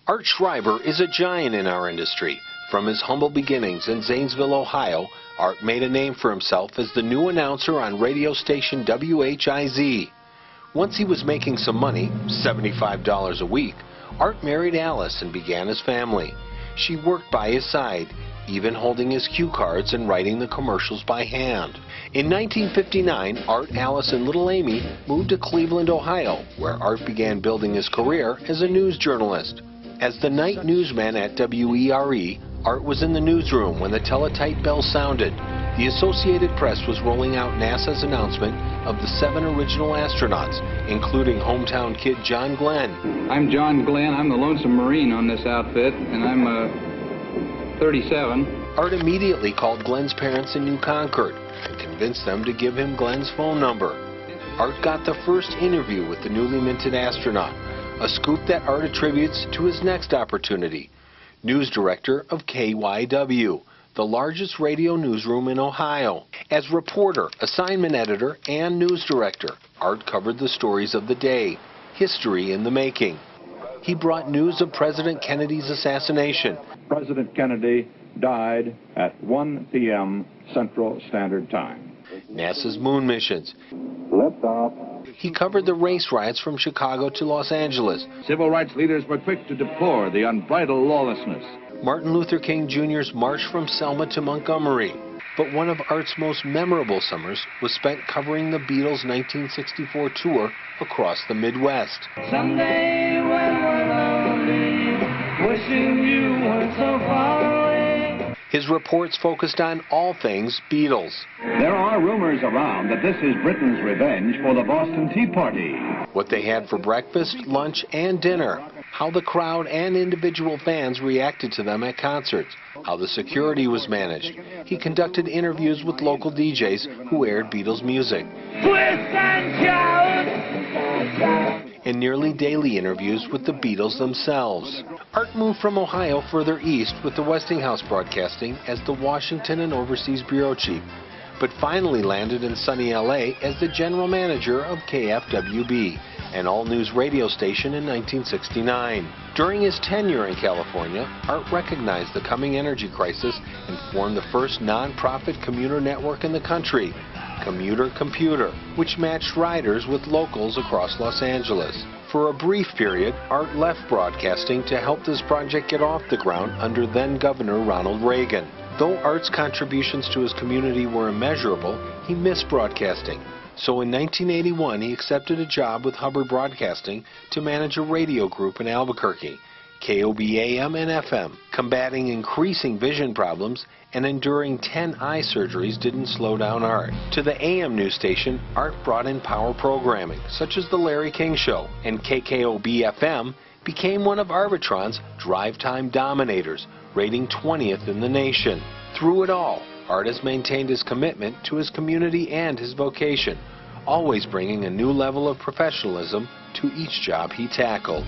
Art Schreiber is a giant in our industry. From his humble beginnings in Zanesville, Ohio, Art made a name for himself as the new announcer on radio station WHIZ. Once he was making some money, $75 a week, Art married Alice and began his family. She worked by his side, even holding his cue cards and writing the commercials by hand. In 1959, Art, Alice, and little Amy moved to Cleveland, Ohio, where Art began building his career as a news journalist. As the night newsman at WERE, Art was in the newsroom when the teletype bell sounded. The Associated Press was rolling out NASA's announcement of the 7 original astronauts, including hometown kid John Glenn. I'm John Glenn. I'm the lonesome Marine on this outfit, and I'm 37. Art immediately called Glenn's parents in New Concord and convinced them to give him Glenn's phone number. Art got the first interview with the newly minted astronaut, a scoop that Art attributes to his next opportunity. News director of KYW, the largest radio newsroom in Ohio. As reporter, assignment editor, and news director, Art covered the stories of the day, history in the making. He brought news of President Kennedy's assassination. President Kennedy died at 1 p.m. Central Standard Time. NASA's moon missions. Lift off. He covered the race riots from Chicago to Los Angeles. Civil rights leaders were quick to deplore the unbridled lawlessness. Martin Luther King Jr.'s march from Selma to Montgomery. But one of Art's most memorable summers was spent covering the Beatles' 1964 tour across the Midwest. Someday when we're lonely, wishing you weren't so far away. His reports focused on all things Beatles. There are rumors around that this is Britain's revenge for the Boston Tea Party. What they had for breakfast, lunch, and dinner. How the crowd and individual fans reacted to them at concerts. How the security was managed. He conducted interviews with local DJs who aired Beatles music. Twist and shout! And nearly daily interviews with the Beatles themselves. Art moved from Ohio further east with the Westinghouse Broadcasting as the Washington and Overseas Bureau Chief, but finally landed in sunny LA as the general manager of KFWB, an all-news radio station in 1969. During his tenure in California, Art recognized the coming energy crisis and formed the first non-profit commuter network in the country, Commuter Computer, which matched riders with locals across Los Angeles. For a brief period, Art left broadcasting to help this project get off the ground under then-Governor Ronald Reagan. Though Art's contributions to his community were immeasurable, he missed broadcasting. So in 1981, he accepted a job with Hubbard Broadcasting to manage a radio group in Albuquerque, KOB-AM and FM. Combating increasing vision problems and enduring 10 eye surgeries didn't slow down Art. To the AM news station, Art brought in power programming, such as The Larry King Show, and KKOB-FM became one of Arbitron's drive time dominators, rating 20th in the nation. Through it all, Art has maintained his commitment to his community and his vocation, always bringing a new level of professionalism to each job he tackled.